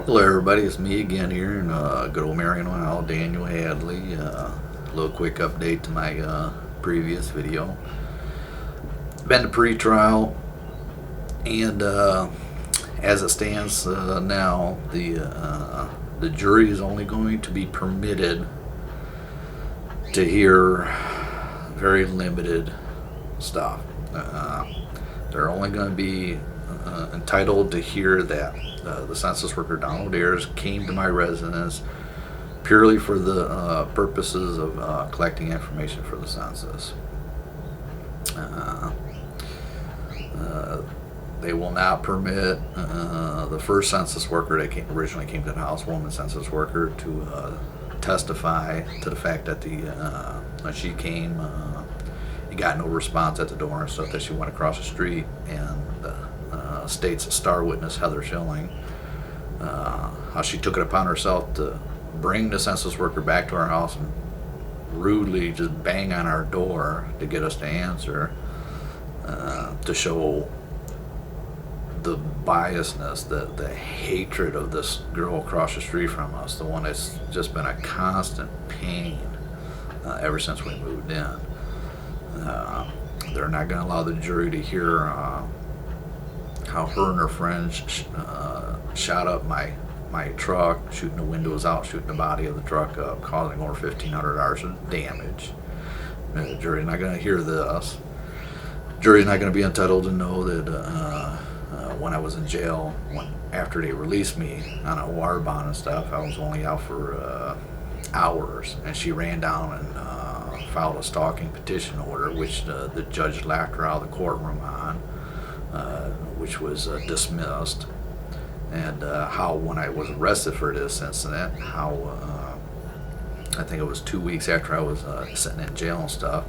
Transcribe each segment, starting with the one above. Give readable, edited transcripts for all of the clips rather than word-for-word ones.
Hello everybody, it's me again here in good old Marion, Ohio, Daniel Hadley. A little quick update to my previous video. Been to pre-trial, and as it stands now, the jury is only going to be permitted to hear very limited stuff. They're only going to be entitled to hear that the census worker Donald Ayers came to my residence purely for the purposes of collecting information for the census. They will not permit the first census worker that originally came to the house, woman census worker, to testify to the fact that when she came, he got no response at the door and stuff, that she went across the street, and state's star witness Heather Schilling, how she took it upon herself to bring the census worker back to our house and rudely just bang on our door to get us to answer, to show the biasness, the hatred of this girl across the street from us, the one that's just been a constant pain ever since we moved in. They're not going to allow the jury to hear how her and her friends shot up my truck, shooting the windows out, shooting the body of the truck up, causing over $1,500 of damage. The jury's not going to hear this. The jury's not going to be entitled to know that when I was in jail, after they released me on a OR bond and stuff, I was only out for hours, and she ran down and filed a stalking petition order, which the judge laughed her out of the courtroom on, which was dismissed. And how, when I was arrested for this incident, how I think it was 2 weeks after I was sitting in jail and stuff,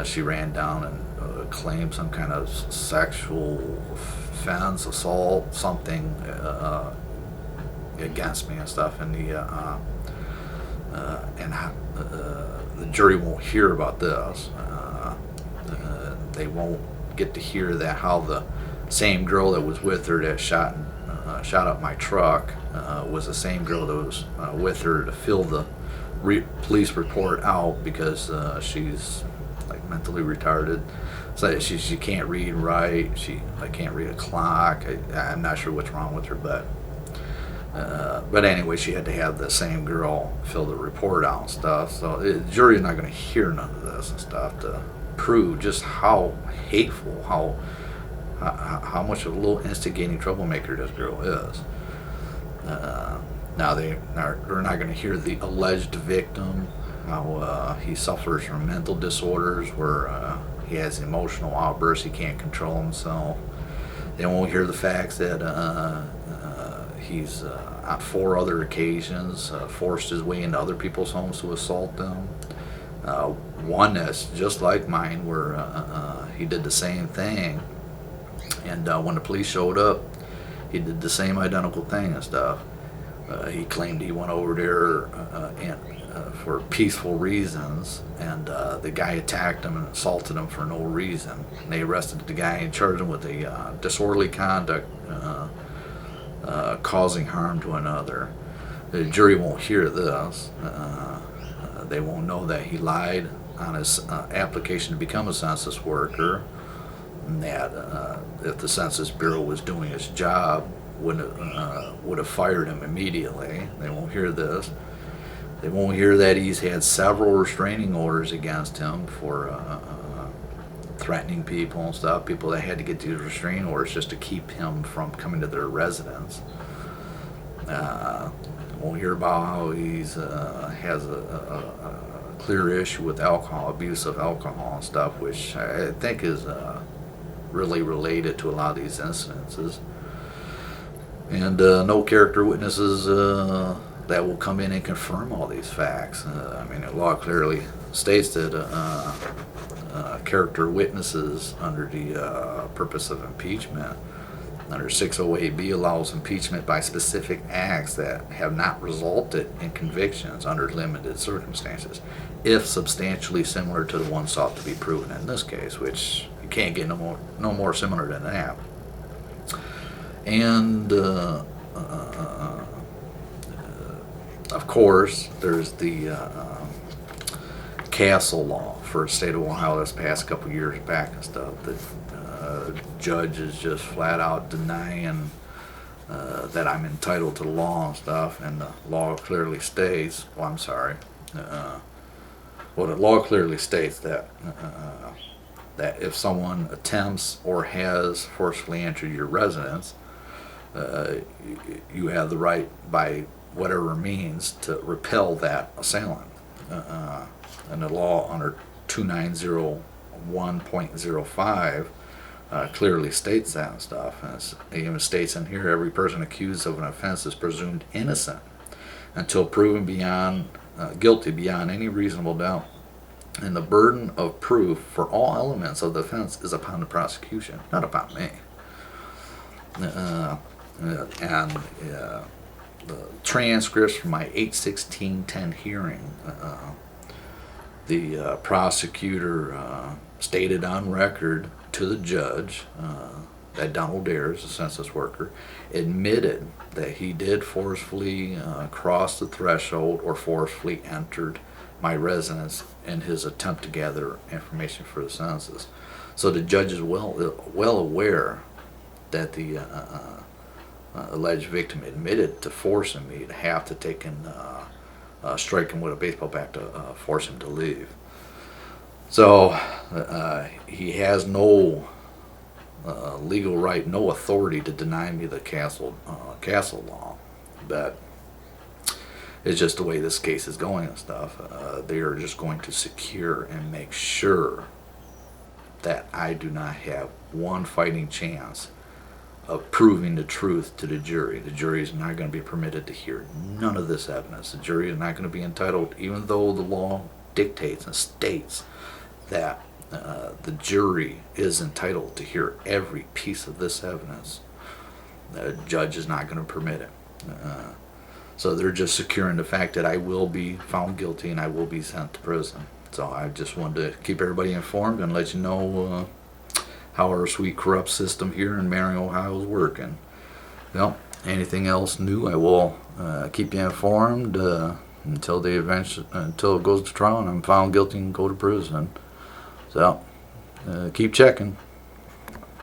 she ran down and claimed some kind of sexual offense, assault, something against me and stuff, and the jury won't hear about this. They won't get to hear that, how the same girl that was with her that shot up my truck was the same girl that was with her to fill the police report out, because she's like mentally retarded. So she can't read and write. She can't read a clock. I'm not sure what's wrong with her, but anyway, she had to have the same girl fill the report out and stuff. So the jury's not going to hear none of this and stuff to prove just how hateful, how much of a little instigating troublemaker this girl is. Now they're not going to hear the alleged victim, how he suffers from mental disorders where he has emotional outbursts, he can't control himself. They won't hear the facts that he's on 4 other occasions forced his way into other people's homes to assault them. One that's just like mine, where he did the same thing, and when the police showed up, he did the same identical thing and stuff. He claimed he went over there for peaceful reasons, and the guy attacked him and assaulted him for no reason. And they arrested the guy and charged him with a disorderly conduct, causing harm to another. The jury won't hear this. They won't know that he lied on his application to become a census worker, and that if the Census Bureau was doing its job, would have fired him immediately. They won't hear this. They won't hear that he's had several restraining orders against him for threatening people and stuff, people that had to get these restraining orders just to keep him from coming to their residence. Won't hear about how he's has a clear issue with alcohol, abuse of alcohol and stuff, which I think is really related to a lot of these incidences. And no character witnesses that will come in and confirm all these facts. I mean, the law clearly states that character witnesses under the purpose of impeachment under 608B allows impeachment by specific acts that have not resulted in convictions under limited circumstances, if substantially similar to the one sought to be proven in this case, which you can't get no more similar than that. And course, there's the castle law for the state of Ohio that's passed a couple years back and stuff. The judge is just flat out denying that I'm entitled to the law and stuff, and the law clearly states, well, I'm sorry, well, the law clearly states that that if someone attempts or has forcefully entered your residence, you have the right by whatever means to repel that assailant. And the law under 2901.05 clearly states that and stuff. And it even states in here, every person accused of an offense is presumed innocent until proven guilty beyond any reasonable doubt. And the burden of proof for all elements of the offense is upon the prosecution, not upon me. And the transcripts from my 8/16/10 hearing, the prosecutor stated on record to the judge that Donald Ayers, the census worker, admitted that he did forcefully cross the threshold or forcefully entered my residence in his attempt to gather information for the census. So the judge is well aware that the alleged victim admitted to forcing me to have to take and strike him with a baseball bat to force him to leave. So he has no legal right, no authority to deny me the castle law. But it's just the way this case is going and stuff. They are just going to secure and make sure that I do not have one fighting chance of proving the truth to the jury. The jury is not going to be permitted to hear none of this evidence. The jury is not going to be entitled, even though the law dictates and states that the jury is entitled to hear every piece of this evidence. The judge is not going to permit it. So they're just securing the fact that I will be found guilty and I will be sent to prison. So I just wanted to keep everybody informed and let you know how our sweet corrupt system here in Marion, Ohio is working. Well, anything else new, I will keep you informed until it goes to trial and I'm found guilty and go to prison. So keep checking.